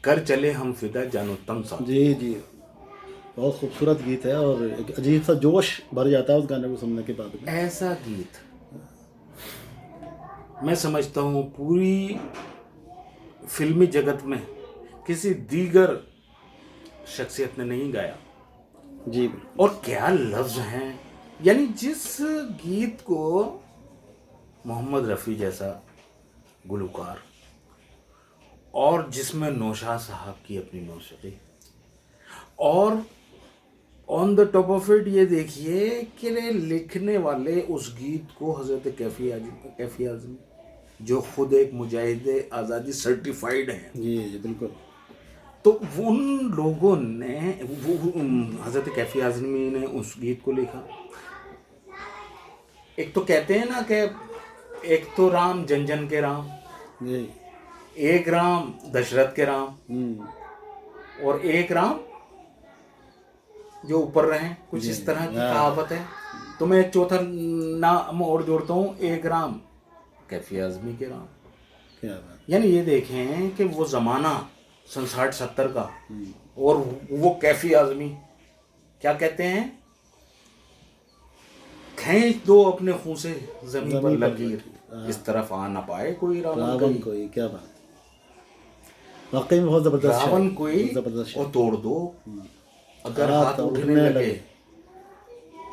कर चले हम फिदा जानो तन सा। जी जी, बहुत खूबसूरत गीत है और एक अजीब सा जोश भर जाता है उस गाने को सुनने के बाद में। ऐसा गीत मैं समझता हूँ पूरी फिल्मी जगत में किसी दीगर शख्सियत ने नहीं गाया। जी बिल्कुल। और क्या लफ्ज हैं, यानी जिस गीत को मोहम्मद रफ़ी जैसा गुलकार और जिसमें नौशाद साहब की अपनी मौसीकी, और on the top of it ये देखिए कि लिखने वाले उस गीत को हज़रत कैफी आज़मी, जो खुद एक मुजाहिद आज़ादी सर्टिफाइड हैं। जी जी बिल्कुल। तो उन लोगों ने हज़रत कैफी आज़मी ने उस गीत को लिखा। एक तो कहते हैं ना कि एक तो राम जन जन के राम, जी। एक राम दशरथ के राम, और एक राम जो ऊपर रहे, कुछ जी इस तरह की हाँ। कहावत है। तो मैं एक चौथा नाम और जोड़ता हूँ, एक राम कैफी आज़मी के राम। क्या बात। यानी ये देखें कि वो ज़माना सन 60-70 का, और वो कैफी आज़मी क्या कहते हैं, खींच दो अपने खून से जमीन पर लकीर, इस तरफ आ ना पाए कोई रावण कोई। क्या बात, वाकई में बहुत ज़बरदस्त रावण शायरी, कोई ज़बरदस्त और तोड़ दो अगर हाथ हाथ उठने उठने लगे, लगे।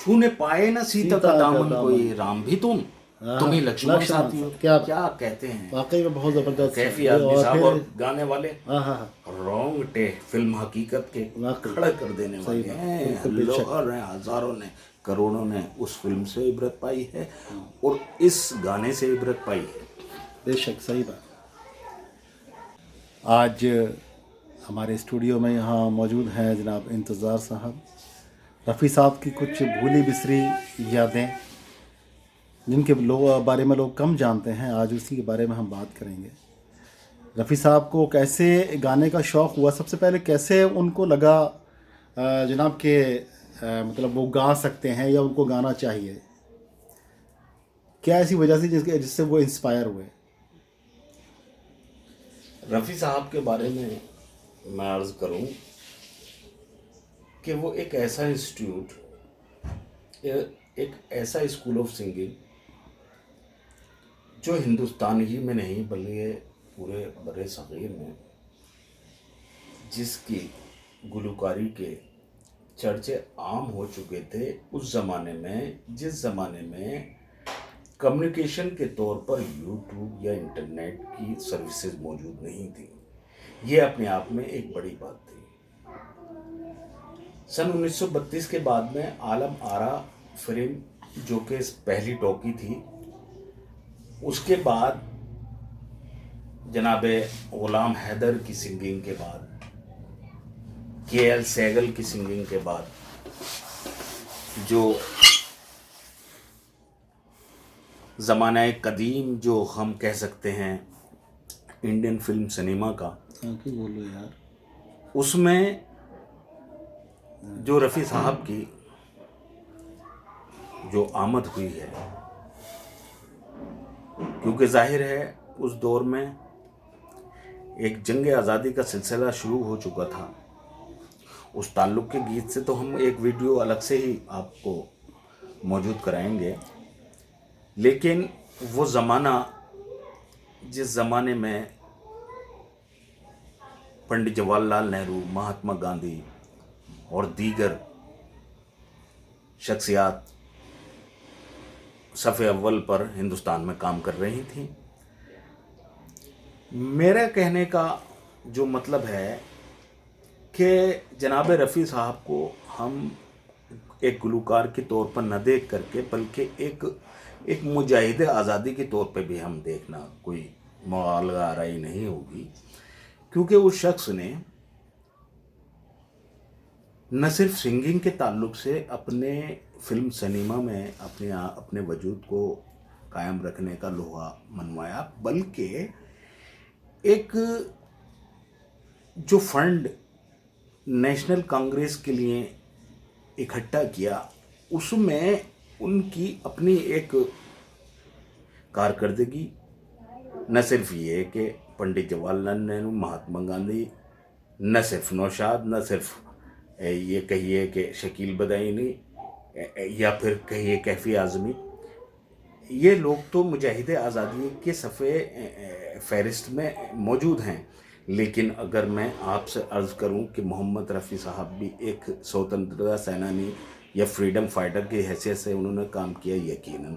छूने पाए ना सीता का दामन कोई, राम भी तुम ही लक्ष्मण साथी हो। क्या क्या कहते हैं, वाकई में बहुत ज़बरदस्त कैफी है। आज़मी और साहब, फिर और गाने वाले हाँ, रोंगटे फिल्म हकीकत के वाकई खड़े कर देने सही वाले बात, हैं। बिल्कुल बेशक। लोगों ने, हजारों ने, करोड़ों ने उस फिल्म से इबरत पाई है और इस गाने से इबरत पाई है। बेशक सही बात। आज हमारे स्टूडियो में यहाँ मौजूद हैं जनाब इंतज़ार साहब। रफ़ी साहब की कुछ भूली बिसरी यादें जिनके बारे में लोग कम जानते हैं, आज उसी के बारे में हम बात करेंगे। रफ़ी साहब को कैसे गाने का शौक़ हुआ, सबसे पहले कैसे उनको लगा जनाब के मतलब वो गा सकते हैं या उनको गाना चाहिए, क्या ऐसी वजह से जिससे वो इंस्पायर हुए? रफ़ी साहब के बारे में मैं अर्ज़ करूं कि वो एक ऐसा इंस्टीट्यूट, एक ऐसा स्कूल ऑफ सिंगिंग जो हिंदुस्तान ही में नहीं बल्कि पूरे बड़े सग़ीर में, जिसकी गुलकारी के चर्चे आम हो चुके थे उस ज़माने में, जिस ज़माने में कम्युनिकेशन के तौर पर यूट्यूब या इंटरनेट की सर्विसेज मौजूद नहीं थी। ये अपने आप में एक बड़ी बात थी। सन 1932 के बाद में आलम आरा फिल्म, जो कि पहली टॉकी थी, उसके बाद जनाब गुलाम हैदर की सिंगिंग के बाद, KL सहगल की सिंगिंग के बाद, जो ज़माना कदीम जो हम कह सकते हैं इंडियन फिल्म सिनेमा का, बोलो यार, उसमें जो रफ़ी साहब की जो आमद हुई है, क्योंकि जाहिर है उस दौर में एक जंग आज़ादी का सिलसिला शुरू हो चुका था। उस ताल्लुक़ के गीत से तो हम एक वीडियो अलग से ही आपको मौजूद कराएंगे, लेकिन वो ज़माना, जिस ज़माने में पंडित जवाहरलाल नेहरू, महात्मा गांधी और दीगर शख्सियात सफ़े अव्वल पर हिंदुस्तान में काम कर रही थी। मेरा कहने का जो मतलब है कि जनाब रफ़ी साहब को हम एक गुलकार के तौर पर न देख करके, बल्कि एक मुजाहिद आज़ादी के तौर पे भी हम देखना कोई मुबालगा आराई नहीं होगी, क्योंकि उस शख्स ने न सिर्फ सिंगिंग के ताल्लुक़ से अपने फिल्म सिनेमा में अपने वजूद को कायम रखने का लोहा मनवाया, बल्कि एक जो फंड नेशनल कांग्रेस के लिए इकट्ठा किया, उसमें उनकी अपनी एक कारकर्दगी, न सिर्फ ये कि पंडित जवाहरलाल नेहरू, महात्मा गांधी न सिर्फ नौशाद, न सिर्फ ये कहिए कि शकील बदायूनी या फिर कहिए कैफ़ी आज़मी, ये लोग तो मुजाहिद आज़ादी के सफ़े फ़हरिस्त में मौजूद हैं। लेकिन अगर मैं आपसे अर्ज़ करूं कि मोहम्मद रफ़ी साहब भी एक स्वतंत्रता सेनानी या फ्रीडम फाइटर की हैसियत से उन्होंने काम किया, यकीनन।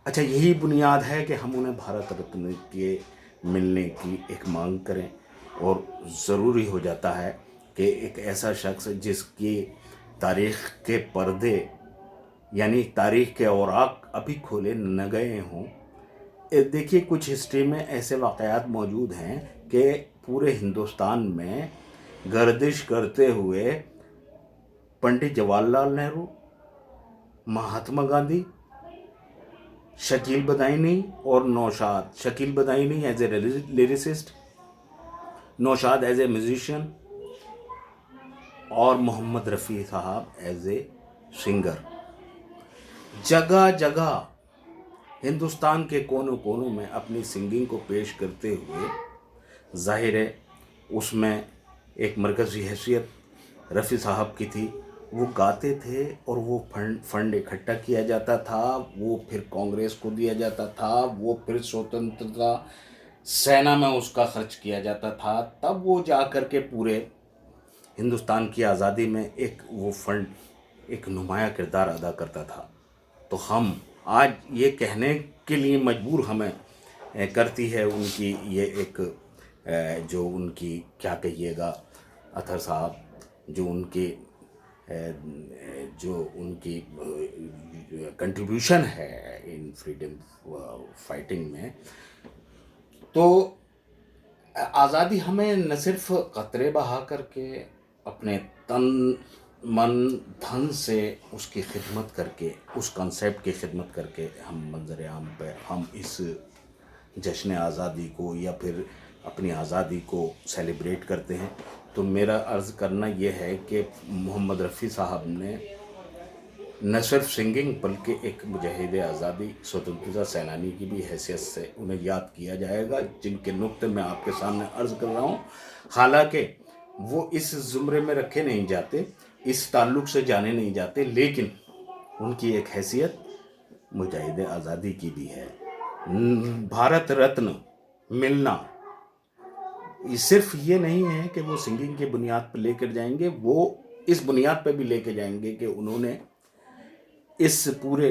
अच्छा, यही बुनियाद है कि हम उन्हें भारत रत्न के मिलने की एक मांग करें, और ज़रूरी हो जाता है कि एक ऐसा शख्स जिसकी तारीख़ के पर्दे यानी तारीख़ के औराक अभी खोले न गए हों। देखिए, कुछ हिस्ट्री में ऐसे वाक़यात मौजूद हैं कि पूरे हिंदुस्तान में गर्दिश करते हुए पंडित जवाहरलाल नेहरू, महात्मा गांधी, शकील बदायूनी और Naushad, Shakeel Badayuni as a lyricist, Naushad as a musician और मोहम्मद रफ़ी साहब एज ए सिंगर, जगह जगह हिंदुस्तान के कोनों कोनों में अपनी सिंगिंग को पेश करते हुए, जाहिर है उसमें एक मरकज़ी हैसियत रफ़ी साहब की थी। वो गाते थे और वो फंड इकट्ठा किया जाता था, वो फिर कांग्रेस को दिया जाता था, वो फिर स्वतंत्रता सेना में उसका खर्च किया जाता था, तब वो जा कर के पूरे हिंदुस्तान की आज़ादी में एक वो फंड एक नुमाया किरदार अदा करता था। तो हम आज ये कहने के लिए मजबूर हमें करती है उनकी ये एक जो उनकी क्या कहिएगा अतहर साहब, जो उनकी कंट्रीब्यूशन है इन फ्रीडम फाइटिंग में। तो आज़ादी हमें न सिर्फ कतरे बहा करके, अपने तन मन धन से उसकी खिदमत करके, उस कॉन्सेप्ट की खिदमत करके हम मंजर आम पे हम इस जश्न आज़ादी को या फिर अपनी आज़ादी को सेलिब्रेट करते हैं। तो मेरा अर्ज़ करना यह है कि मोहम्मद रफ़ी साहब ने न सिर्फ सिंगिंग बल्कि एक मुजाहिद आज़ादी स्वतंत्रता सेनानी की भी हैसियत से उन्हें याद किया जाएगा, जिनके नुक्ते मैं आपके सामने अर्ज़ कर रहा हूँ। हालांकि वो इस ज़ुमरे में रखे नहीं जाते, इस ताल्लुक़ से जाने नहीं जाते, लेकिन उनकी एक हैसियत मुजाहिद आज़ादी की भी है। भारत रत्न मिलना सिर्फ ये नहीं है कि वो सिंगिंग की बुनियाद पर लेकर जाएंगे, वो इस बुनियाद पर भी लेकर जाएंगे कि उन्होंने इस पूरे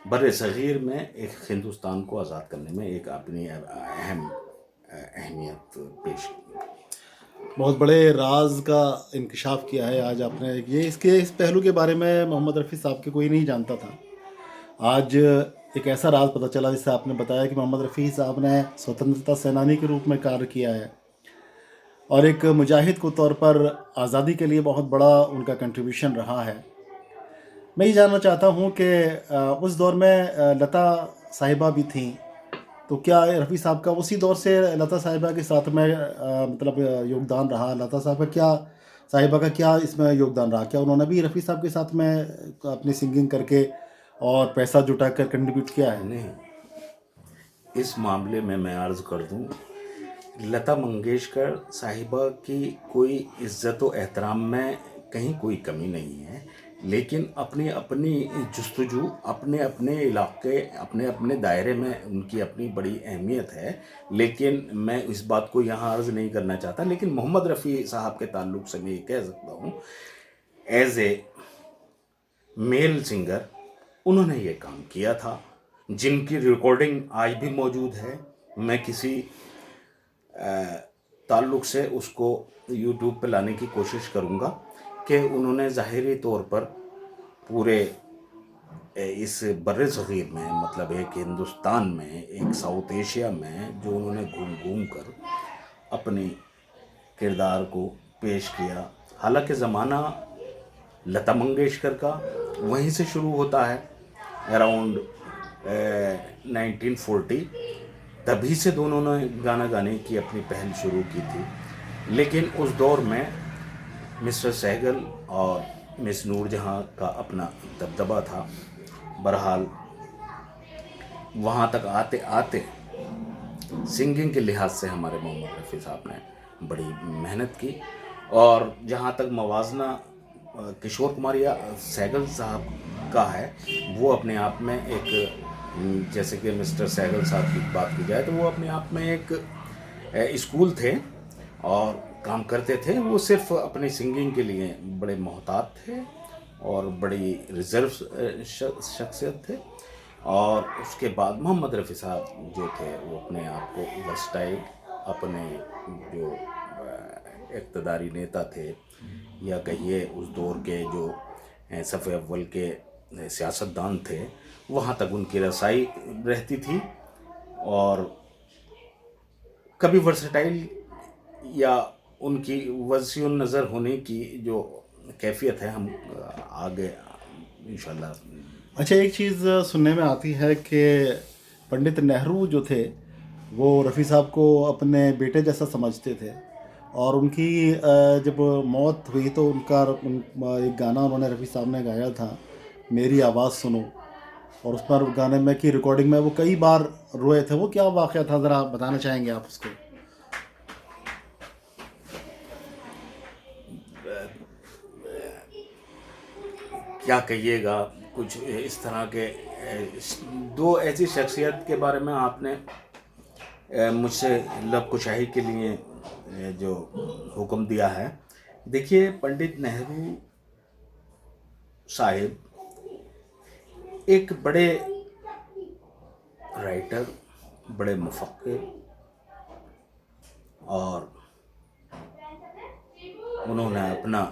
बर्रे सग़ीर में एक हिंदुस्तान को आज़ाद करने में एक अपनी अहमियत पेश की। बहुत बड़े राज का इंकशाफ किया है आज आपने। ये इस पहलू के बारे में मोहम्मद रफ़ी साहब के कोई नहीं जानता था। आज एक ऐसा राज पता चला, जिससे आपने बताया कि मोहम्मद रफ़ी साहब ने स्वतंत्रता सेनानी के रूप में कार्य किया है और एक मुजाहिद को तौर पर आज़ादी के लिए बहुत बड़ा उनका कंट्रीब्यूशन रहा है। मैं ये जानना चाहता हूँ कि उस दौर में लता साहिबा भी थीं, तो क्या रफ़ी साहब का उसी दौर से लता साहिबा के साथ में मतलब योगदान रहा? लता साहिबा का क्या इसमें योगदान रहा? क्या उन्होंने भी रफ़ी साहब के साथ में अपनी सिंगिंग करके और पैसा जुटा कर कंट्रीब्यूट किया है? नहीं, इस मामले में मैं अर्ज़ कर दूं, लता मंगेशकर साहिबा की कोई इज़्ज़त व एहतराम में कहीं कोई कमी नहीं है, लेकिन अपनी अपनी जुस्तजू, अपने अपने इलाके, अपने अपने दायरे में उनकी अपनी बड़ी अहमियत है। लेकिन मैं इस बात को यहाँ अर्ज़ नहीं करना चाहता, लेकिन मोहम्मद रफ़ी साहब के ताल्लुक़ से मैं ये कह सकता हूँ, एज ए मेल सिंगर उन्होंने ये काम किया था, जिनकी रिकॉर्डिंग आज भी मौजूद है। मैं किसी ताल्लुक़ से उसको यूट्यूब पे लाने की कोशिश करूँगा कि उन्होंने ज़ाहिरी तौर पर पूरे इस बर्रे सग़ीर में, मतलब एक हिंदुस्तान में, एक साउथ एशिया में, जो उन्होंने घूम घूम कर अपने किरदार को पेश किया। हालांकि ज़माना लता मंगेशकर का वहीं से शुरू होता है, अराउंड 1940, तभी से दोनों ने गाना गाने की अपनी पहल शुरू की थी। लेकिन उस दौर में मिस्टर सहगल और मिस नूरजहां का अपना दबदबा था। बहरहाल वहाँ तक आते आते सिंगिंग के लिहाज से हमारे मोहम्मद रफ़ी साहब ने बड़ी मेहनत की। और जहाँ तक मवाजना किशोर कुमार या सहगल साहब का है, वो अपने आप में एक जैसे कि मिस्टर सहगल साहब की बात की जाए तो वो अपने आप में एक स्कूल थे और काम करते थे। वो सिर्फ अपनी सिंगिंग के लिए बड़े मोहतात थे और बड़ी रिजर्व शख्सियत थे। और उसके बाद मोहम्मद रफ़ी साहब जो थे वो अपने आप को वर्सटाइल, अपने जो इक़्तिदारी नेता थे या कहिए उस दौर के जो सफ़े अव्वल के सियासतदान थे, वहाँ तक उनकी रसाई रहती थी। और कभी वर्सटाइल या उनकी वसीउन नज़र होने की जो कैफियत है, हम आगे इंशाल्लाह। अच्छा, एक चीज़ सुनने में आती है कि पंडित नेहरू जो थे वो रफ़ी साहब को अपने बेटे जैसा समझते थे, और उनकी जब मौत हुई तो एक गाना उन्होंने रफ़ी साहब ने गाया था, मेरी आवाज़ सुनो, और उस पर गाने में की रिकॉर्डिंग में वो कई बार रोए थे। वो क्या वाक़या था, ज़रा बताना चाहेंगे आप उसको? क्या कहिएगा, कुछ इस तरह के दो ऐसी शख्सियत के बारे में आपने मुझसे लब कुशाही के लिए जो हुक्म दिया है। देखिए, पंडित नेहरू साहिब एक बड़े राइटर, बड़े मुफक्किर, और उन्होंने अपना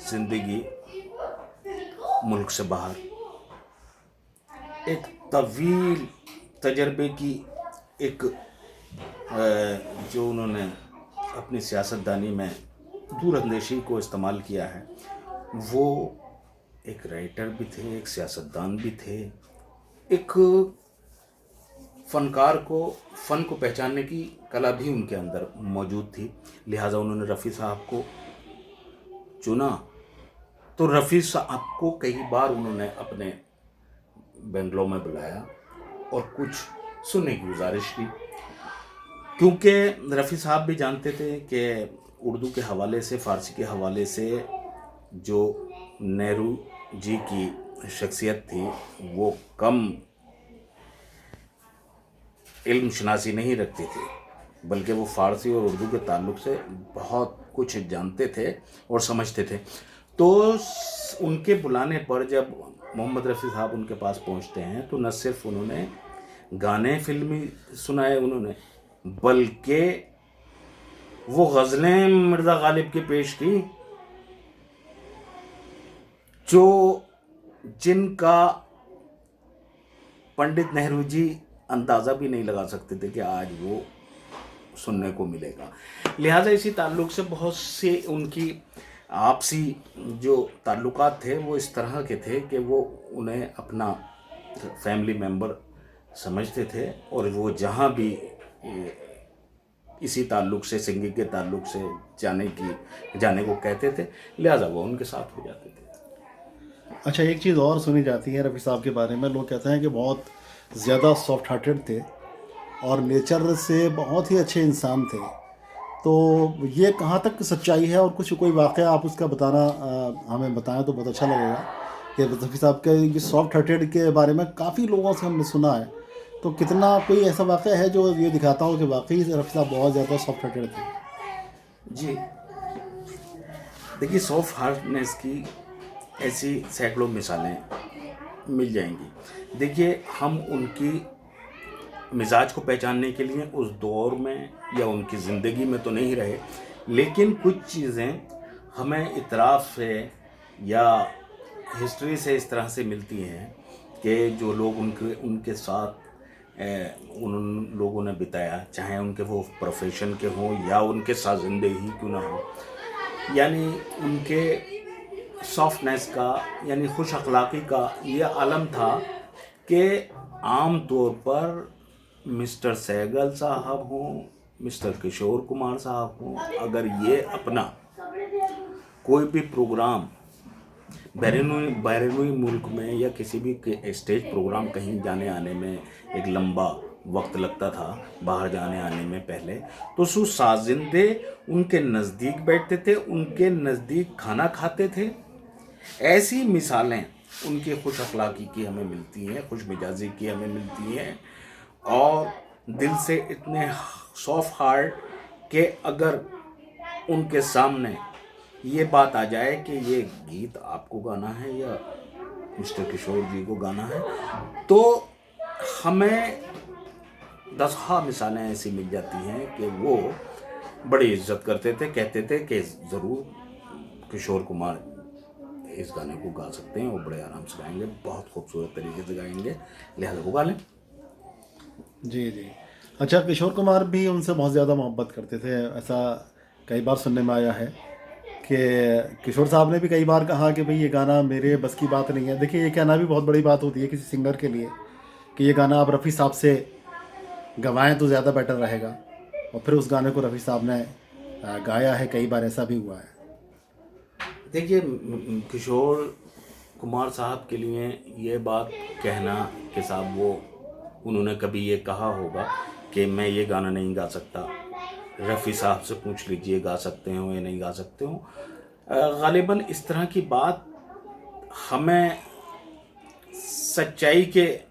ज़िंदगी मुल्क से बाहर एक तवील तजर्बे की एक जो उन्होंने अपनी सियासतदानी में दूरअंदेशी को इस्तेमाल किया है, वो एक राइटर भी थे, एक सियासतदान भी थे, एक फ़नकार को, फ़न को पहचानने की कला भी उनके अंदर मौजूद थी। लिहाजा उन्होंने रफ़ी साहब को चुना। तो रफ़ी साहब को कई बार उन्होंने अपने बेंगलोर में बुलाया और कुछ सुनने की गुजारिश की, क्योंकि रफ़ी साहब भी जानते थे कि उर्दू के हवाले से, फ़ारसी के हवाले से जो नेहरू जी की शख्सियत थी वो कम इल्म शनासी नहीं रखती थी, बल्कि वो फ़ारसी और उर्दू के ताल्लुक़ से बहुत कुछ जानते थे और समझते थे। तो उनके बुलाने पर जब मोहम्मद रफ़ी साहब उनके पास पहुंचते हैं तो न सिर्फ उन्होंने गाने फिल्मी सुनाए उन्होंने, बल्कि वो गज़लें मिर्ज़ा गालिब की पेश की जो जिनका पंडित नेहरू जी अंदाज़ा भी नहीं लगा सकते थे कि आज वो सुनने को मिलेगा। लिहाजा इसी ताल्लुक़ से बहुत से उनकी आपसी जो ताल्लुकात थे वो इस तरह के थे कि वो उन्हें अपना फैमिली मेम्बर समझते थे, और वो जहाँ भी इसी ताल्लुक़ से, सिंगिंग के ताल्लुक़ से जाने को कहते थे, लिहाजा वो उनके साथ हो जाते थे। अच्छा, एक चीज़ और सुनी जाती है रफ़ी साहब के बारे में, लोग कहते हैं कि बहुत ज़्यादा सॉफ्ट हार्टेड थे और नेचर से बहुत ही अच्छे इंसान थे। तो ये कहाँ तक सच्चाई है, और कुछ कोई वाक़या आप उसका बताना हमें बताएं तो बहुत अच्छा लगेगा कि रफ़ी साहब के ये सॉफ्ट हार्टेड के बारे में काफ़ी लोगों से हमने सुना है, तो कितना कोई ऐसा वाक़या है जो ये दिखाता हो कि वाकई रफ़ी साहब बहुत ज़्यादा सॉफ्ट हार्टेड थे? जी, देखिए, सॉफ्ट हार्टनेस की ऐसी सैकड़ों मिसालें मिल जाएंगी। देखिए, हम उनकी मिजाज को पहचानने के लिए उस दौर में या उनकी ज़िंदगी में तो नहीं रहे, लेकिन कुछ चीज़ें हमें इतराफ़ से या हिस्ट्री से इस तरह से मिलती हैं कि जो लोग उनके साथ उन लोगों ने बिताया, चाहे उनके वो प्रोफेशन के हों या उनके साथ ज़िंदगी क्यों ना हो, यानी उनके सॉफ्टनेस का, यानी खुश अखलाक़ी का ये आलम था कि आम तौर पर मिस्टर सहगल साहब हों, मिस्टर किशोर कुमार साहब हों, अगर ये अपना कोई भी प्रोग्राम बैरूनी मुल्क में या किसी भी स्टेज प्रोग्राम कहीं जाने आने में एक लंबा वक्त लगता था बाहर जाने आने में पहले, तो सो साजिंदे उनके नज़दीक बैठते थे, उनके नज़दीक खाना खाते थे। ऐसी मिसालें उनकी खुश अखलाक़ी की हमें मिलती हैं, खुश मिजाजी की हमें मिलती हैं, और दिल से इतने सॉफ्ट हार्ट के अगर उनके सामने ये बात आ जाए कि ये गीत आपको गाना है या मिस्टर किशोर जी को गाना है, तो हमें दसहा मिसालें ऐसी मिल जाती हैं कि वो बड़ी इज्जत करते थे, कहते थे कि ज़रूर किशोर कुमार इस गाने को गा सकते हैं और बड़े आराम से गाएंगे, बहुत खूबसूरत तरीके से गाएंगे, लिहाजा वो गा लें। जी जी। अच्छा, किशोर कुमार भी उनसे बहुत ज़्यादा मोहब्बत करते थे, ऐसा कई बार सुनने में आया है कि किशोर साहब ने भी कई बार कहा कि भाई ये गाना मेरे बस की बात नहीं है। देखिए, ये कहना भी बहुत बड़ी बात होती है किसी सिंगर के लिए कि ये गाना आप रफ़ी साहब से गवाएं तो ज़्यादा बेटर रहेगा, और फिर उस गाने को रफ़ी साहब ने गाया है, कई बार ऐसा भी हुआ है। देखिए, किशोर कुमार साहब के लिए ये बात कहना कि साहब वो उन्होंने कभी ये कहा होगा कि मैं ये गाना नहीं गा सकता, रफ़ी साहब से पूछ लीजिए गा सकते हो या नहीं गा सकते हो, ग़ालिबन इस तरह की बात हमें सच्चाई के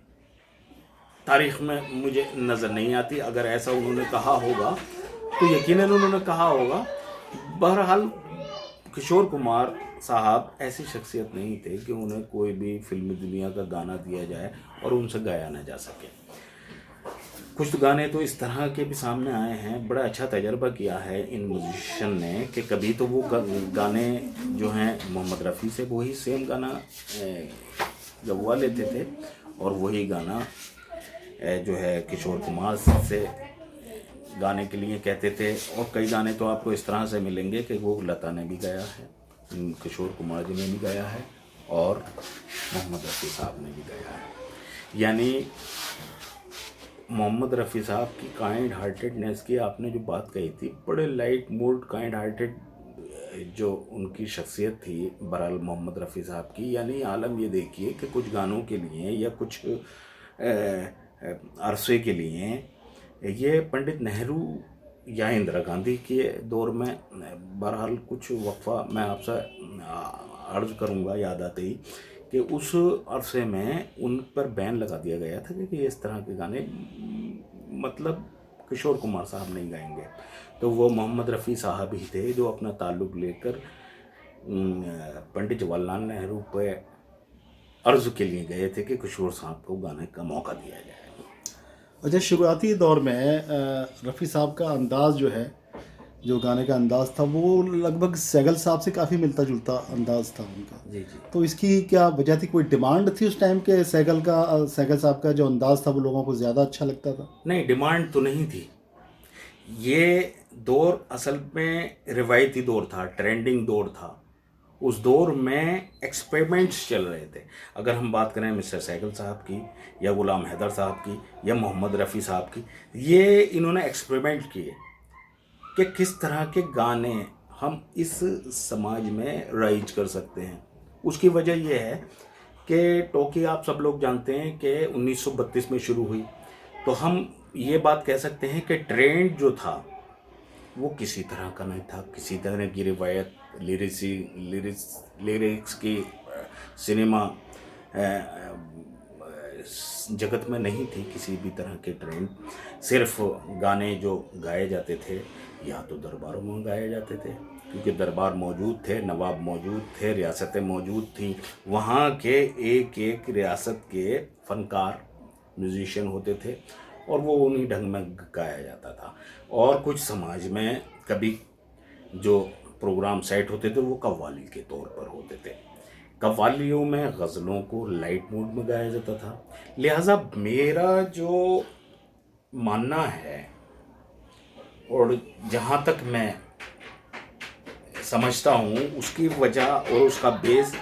तारीख़ में मुझे नज़र नहीं आती। अगर ऐसा उन्होंने कहा होगा तो यकीनन उन्होंने कहा होगा। बहरहाल किशोर कुमार साहब ऐसी शख्सियत नहीं थे कि उन्हें कोई भी फिल्मी दुनिया का गाना दिया जाए और उनसे गाया ना जा सके। कुछ गाने तो इस तरह के भी सामने आए हैं, बड़ा अच्छा तजर्बा किया है इन म्यूजिशियन ने कि कभी तो वो गाने जो हैं मोहम्मद रफ़ी से वही सेम गाना गवा लेते थे और वही गाना जो है किशोर कुमार से गाने के लिए कहते थे। और कई गाने तो आपको इस तरह से मिलेंगे कि वो लता ने भी गाया है, किशोर कुमार जी ने भी गाया है और मोहम्मद रफ़ी साहब ने भी गाया है। यानी मोहम्मद रफ़ी साहब की काइंड हार्टेडनेस की आपने जो बात कही थी, बड़े लाइट मूड काइंड हार्टेड जो उनकी शख्सियत थी बहरहाल मोहम्मद रफ़ी साहब की। यानी आलम ये देखिए कि कुछ गानों के लिए या कुछ अरसे के लिए ये पंडित नेहरू या इंदिरा गांधी के दौर में बहरहाल कुछ वक्फा मैं आपसे अर्ज़ करूँगा याद आते ही कि उस अरसे में उन पर बैन लगा दिया गया था कि इस तरह के गाने मतलब किशोर कुमार साहब नहीं गाएंगे। तो वो मोहम्मद रफ़ी साहब ही थे जो अपना ताल्लुक़ लेकर पंडित जवाहरलाल नेहरू पे अर्ज़ के लिए गए थे कि किशोर साहब को गाने का मौका दिया जाए। अच्छा, शुरुआती दौर में रफ़ी साहब का अंदाज़ जो है, जो गाने का अंदाज़ था, वो लगभग सैगल साहब से काफ़ी मिलता जुलता अंदाज़ था उनका। जी जी। तो इसकी क्या वजह थी? कोई डिमांड थी उस टाइम के सैगल साहब का जो अंदाज़ था वो लोगों को ज़्यादा अच्छा लगता था? नहीं, डिमांड तो नहीं थी। ये दौर असल में रिवायती दौर था, ट्रेंडिंग दौर था। उस दौर में एक्सपेरिमेंट्स चल रहे थे। अगर हम बात करें मिस्टर सैगल साहब की या गुलाम हैदर साहब की या मोहम्मद रफ़ी साहब की, ये इन्होंने एक्सपेरिमेंट किए कि किस तरह के गाने हम इस समाज में राइज कर सकते हैं। उसकी वजह यह है कि टोकी आप सब लोग जानते हैं कि 1932 में शुरू हुई, तो हम ये बात कह सकते हैं कि ट्रेंड जो था वो किसी तरह का नहीं था, किसी तरह की रिवायत लिरिक्स की सिनेमा जगत में नहीं थी किसी भी तरह के ट्रेंड। सिर्फ गाने जो गाए जाते थे या तो दरबारों में गाए जाते थे क्योंकि दरबार मौजूद थे, नवाब मौजूद थे, रियासतें मौजूद थी। वहाँ के एक एक रियासत के फनकार म्यूजिशियन होते थे और वो उन्हीं ढंग में गाया जाता था। और कुछ समाज में कभी जो प्रोग्राम सेट होते थे वो कव्वाली के तौर पर होते थे। कव्वालियों में गज़लों को लाइट मूड में गाया जाता था। लिहाजा मेरा जो मानना है और जहाँ तक मैं समझता हूँ उसकी वजह और उसका बेस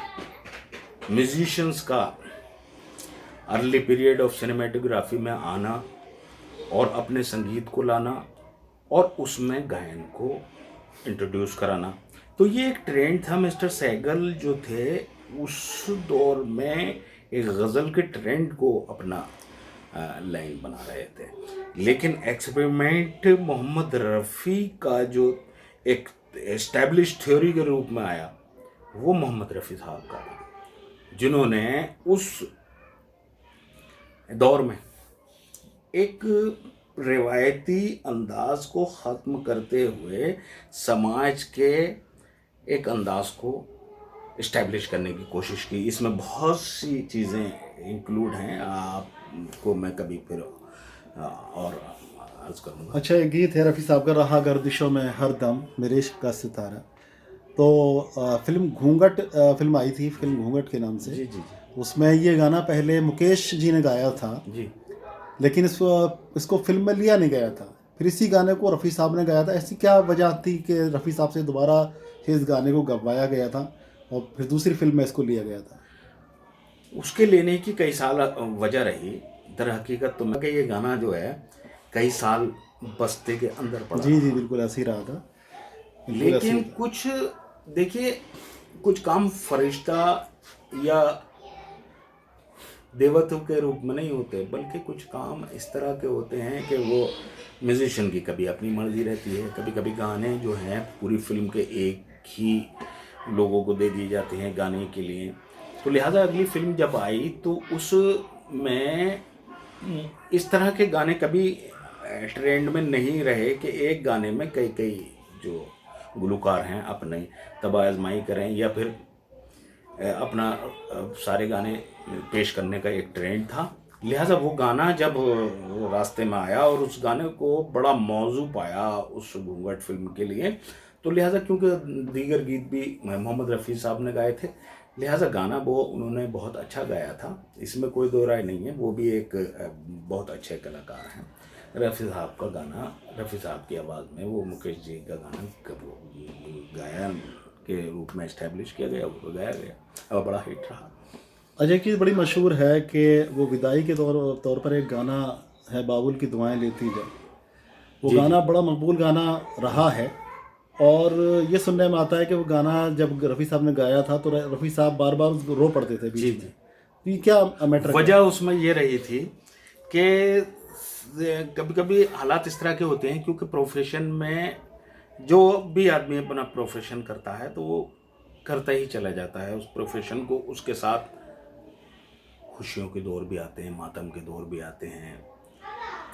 म्यूजिशियंस का अर्ली पीरियड ऑफ सिनेमेटोग्राफी में आना और अपने संगीत को लाना और उसमें गायन को इंट्रोड्यूस कराना। तो ये एक ट्रेंड था। मिस्टर सैगल जो थे उस दौर में एक गज़ल के ट्रेंड को अपना लाइन बना रहे थे। लेकिन एक्सपेरिमेंट मोहम्मद रफ़ी का जो एक एस्टैब्लिश थ्योरी के रूप में आया, वो मोहम्मद रफ़ी साहब का था, जिन्होंने उस दौर में एक रिवायती अंदाज को ख़त्म करते हुए समाज के एक अंदाज को इस्टेब्लिश करने की कोशिश की। इसमें बहुत सी चीज़ें इंक्लूड हैं, आपको मैं कभी फिर और अर्ज करूँगा। अच्छा, एक गीत है रफ़ी साहब का, रहा गर्दिशों में हरदम मेरे इश्क का सितारा। तो फिल्म घूंघट फिल्म आई थी, फिल्म घूंघट के नाम से। जी जी उसमें ये गाना पहले मुकेश जी ने गाया था, जी लेकिन इसको फिल्म में लिया नहीं गया था। फिर इसी गाने को रफ़ी साहब ने गाया था। ऐसी क्या वजह थी कि रफ़ी साहब से दोबारा इस गाने को गवाया गया था और फिर दूसरी फिल्म में इसको लिया गया था? उसके लेने की कई साल वजह रही। दर हकीकत तो मैं कि ये गाना जो है कई साल बस्ते के अंदर पड़ा। जी जी, बिल्कुल ऐसे ही रहा था, बिल्कुल ऐसे ही लेकिन था। कुछ देखिए, कुछ काम फरिश्ता या देवत्व के रूप में नहीं होते, बल्कि कुछ काम इस तरह के होते हैं कि वो म्यूजिशियन की कभी अपनी मर्जी रहती है, कभी कभी गाने जो हैं पूरी फिल्म के एक ही लोगों को दे दिए जाते हैं गाने के लिए। तो लिहाजा अगली फिल्म जब आई तो उसमें इस तरह के गाने कभी ट्रेंड में नहीं रहे कि एक गाने में कई कई जो गुलकार हैं अपने तबाह आजमाई करें, या फिर अपना सारे गाने पेश करने का एक ट्रेंड था। लिहाजा वो गाना जब रास्ते में आया और उस गाने को बड़ा मौजू पाया उस घूंघट फिल्म के लिए, तो लिहाजा क्योंकि दीगर गीत भी मोहम्मद रफ़ी साहब ने गाए थे, लिहाजा गाना वो उन्होंने बहुत अच्छा गाया था, इसमें कोई दो राय नहीं है। वो भी एक बहुत अच्छे कलाकार हैं। रफ़ी साहब का गाना, रफ़ी साहब की आवाज़ में वो मुकेश जी का गाना गायन के रूप में इस्टेब्लिश किया गया, वो गाया गया और बड़ा हिट रहा। अजय की बड़ी मशहूर है कि वो विदाई के तौर पर एक गाना है, बाबुल की दुआएं लेती जाए। वो जी गाना बड़ा मकबूल गाना रहा है, और ये सुनने में आता है कि वो गाना जब रफ़ी साहब ने गाया था तो रफ़ी साहब बार बार उसको रो पड़ते थे जी बीच में। जी। तो ये क्या मैटर वजह उसमें ये रही थी कि कभी कभी हालात इस तरह के होते हैं, क्योंकि प्रोफेशन में जो भी आदमी अपना प्रोफेशन करता है तो वो करता ही चला जाता है उस प्रोफेशन को। उसके साथ खुशियों के दौर भी आते हैं, मातम के दौर भी आते हैं,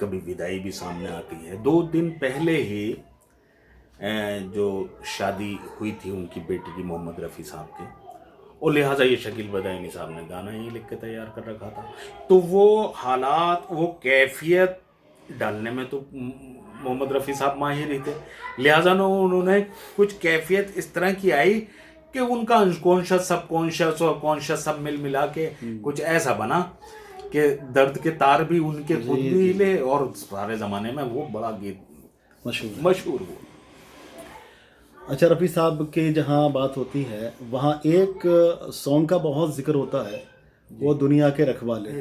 कभी विदाई भी सामने आती है। 2 दिन पहले ही जो शादी हुई थी उनकी बेटी की, मोहम्मद रफ़ी साहब की, और लिहाजा ये शकील बदायूनी साहब ने गाना ही लिख के तैयार कर रखा था। तो वो हालात, वो कैफियत डालने में तो मोहम्मद रफ़ी साहब माहिर ही थे। लिहाजा उन्होंने कुछ कैफियत इस तरह की आई कि उनका अनकॉन्शियस, सबकॉन्शियस और कॉन्शियस सब मिल मिला के कुछ ऐसा बना कि दर्द के तार भी उनके खुद भी हिले और सारे ज़माने में वो बड़ा गीत मशहूर हुआ। अच्छा, रफ़ी साहब की जहाँ बात होती है वहाँ एक सॉन्ग का बहुत जिक्र होता है, वो दुनिया के रखवाले।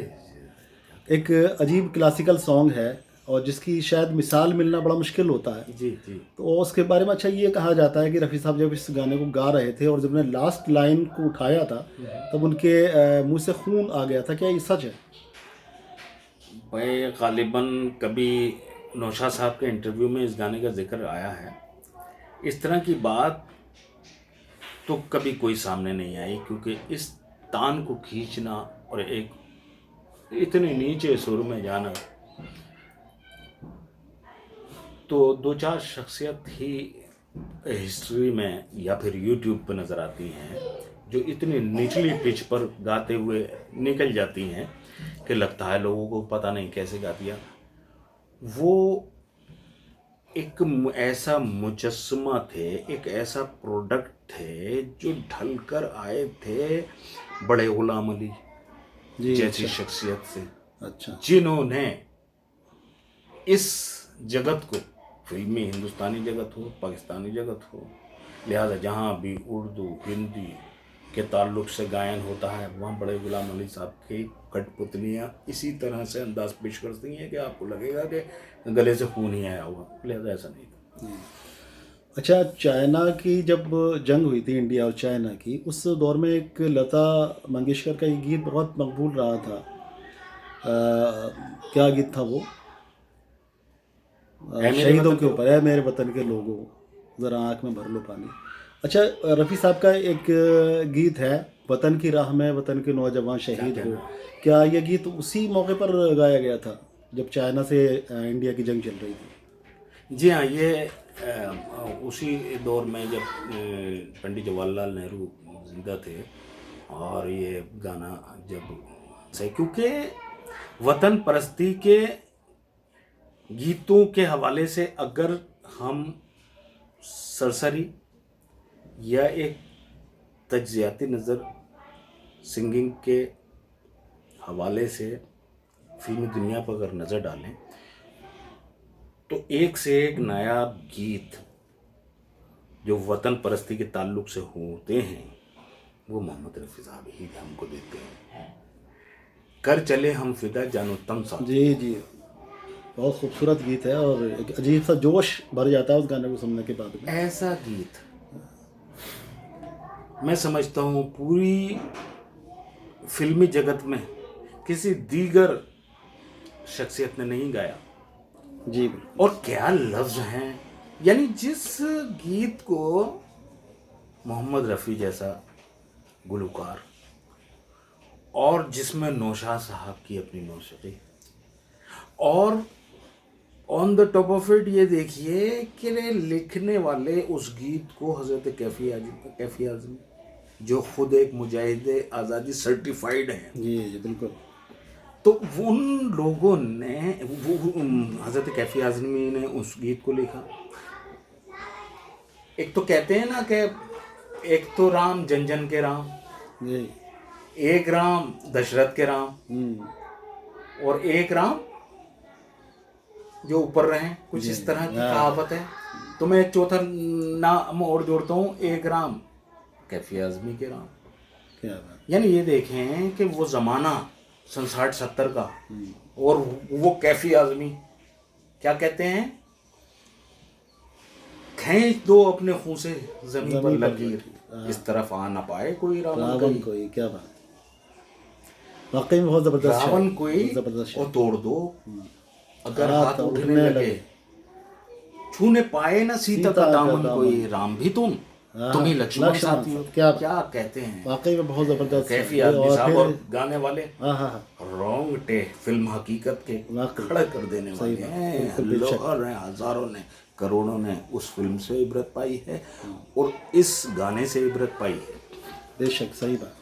एक अजीब क्लासिकल सॉन्ग है और जिसकी शायद मिसाल मिलना बड़ा मुश्किल होता है। जी जी। तो उसके बारे में अच्छा ये कहा जाता है कि रफ़ी साहब जब इस गाने को गा रहे थे और जब उन्होंने लास्ट लाइन को उठाया था तब उनके मुंह से खून आ गया था। क्या ये सच है? भाई गालिबन कभी नौशाद साहब के इंटरव्यू में इस गाने का जिक्र आया है। इस तरह की बात तो कभी कोई सामने नहीं आई, क्योंकि इस तान को खींचना और एक इतने नीचे सुर में जाना, तो 2-4 शख्सियत ही हिस्ट्री में या फिर यूट्यूब पर नज़र आती हैं जो इतनी निचली पिच पर गाते हुए निकल जाती हैं कि लगता है लोगों को पता नहीं कैसे गा दिया। वो एक ऐसा मुजस्समा थे, एक ऐसा प्रोडक्ट थे जो ढलकर आए थे बड़े गुलाम अली जैसी शख्सियत से, अच्छा, जिन्होंने इस जगत को, फिल्मी हिंदुस्तानी जगत हो, पाकिस्तानी जगत हो, लिहाजा जहाँ भी उर्दू हिंदी के ताल्लुक़ से गायन होता है वहाँ बड़े गुलाम अली साहब की कठपुतलियाँ इसी तरह से अंदाज पेश करती हैं कि आपको लगेगा कि गले से खून ही आया हुआ, लिहाजा ऐसा नहीं था। अच्छा, चाइना की जब जंग हुई थी, इंडिया और चाइना की, उस दौर में एक लता मंगेशकर का ये गीत बहुत मकबूल रहा था क्या गीत था वो? मेरे शहीदों वतन के ऊपर है, मेरे वतन के लोगों, ज़रा आँख में भर लो पानी। अच्छा, रफ़ी साहब का एक गीत है, वतन की राह में वतन के नौजवान शहीद हो। क्या ये गीत उसी मौके पर गाया गया था जब चाइना से इंडिया की जंग चल रही थी? जी हाँ, ये उसी दौर में जब पंडित जवाहरलाल नेहरू जिंदा थे, और ये गाना जब से, क्योंकि वतन परस्ती के गीतों के हवाले से अगर हम सरसरी या एक तज्जियाती नज़र सिंगिंग के हवाले से फिल्मी दुनिया पर अगर नज़र डालें, तो एक से एक नायाब गीत जो वतन परस्ती के ताल्लुक से होते हैं वो मोहम्मद रफ़ी साहब ही हमको देते हैं। कर चले हम फिदा जानो तम सा, जी जी, बहुत खूबसूरत गीत है और एक अजीब सा जोश भर जाता है उस गाने को सुनने के बाद में। ऐसा गीत मैं समझता हूँ पूरी फिल्मी जगत में किसी दीगर शख्सियत ने नहीं गाया। जी बिल्कुल। और क्या लफ्ज़ हैं, यानी जिस गीत को मोहम्मद रफ़ी जैसा गुलकार और जिसमें नौशाद साहब की अपनी मौसीकी, और on the top of it ये देखिए कि लिखने वाले उस गीत को हज़रत कैफ़ी आज़मी, जो खुद एक मुजाहिद आज़ादी सर्टिफाइड हैं। जी जी बिल्कुल। तो उन लोगों ने वो हज़रत कैफ़ी आज़मी ने उस गीत को लिखा। एक तो कहते हैं ना कि एक तो राम जन जन के राम, जी। एक राम दशरथ के राम, और एक राम जो ऊपर रहे, कुछ इस तरह की कहावत है। तो मैं एक चौथा नाम और जोड़ता हूँ, एक राम कैफ़ी आज़मी के राम। क्या बात। यानी ये देखें कि वो ज़माना सन 60-70 का, और वो कैफ़ी आज़मी क्या कहते हैं, खींच दो अपने खून से ज़मीन पर लकीर, इस तरफ आ ना पाए कोई रावण कोई। क्या बात, वाकई में बहुत ज़बरदस्त है। रावण कोई ज़बरदस्त और तोड़ दो अगर हाथ उठने लगे, छूने पाए ना सीता का दामन कोई, राम भी तुम ही लक्ष्मण साथी हो। क्या कहते हैं, वाकई में बहुत ज़बरदस्त कैफ़ी आज़मी साहब और गाने वाले रोंगटे फिल्म हकीकत के खड़े कर देने वाले हैं। लोगों ने, हज़ारों ने, करोड़ों ने उस फिल्म से इबरत पाई है और इस गाने से इबरत पाई है। बेशक, सही बात।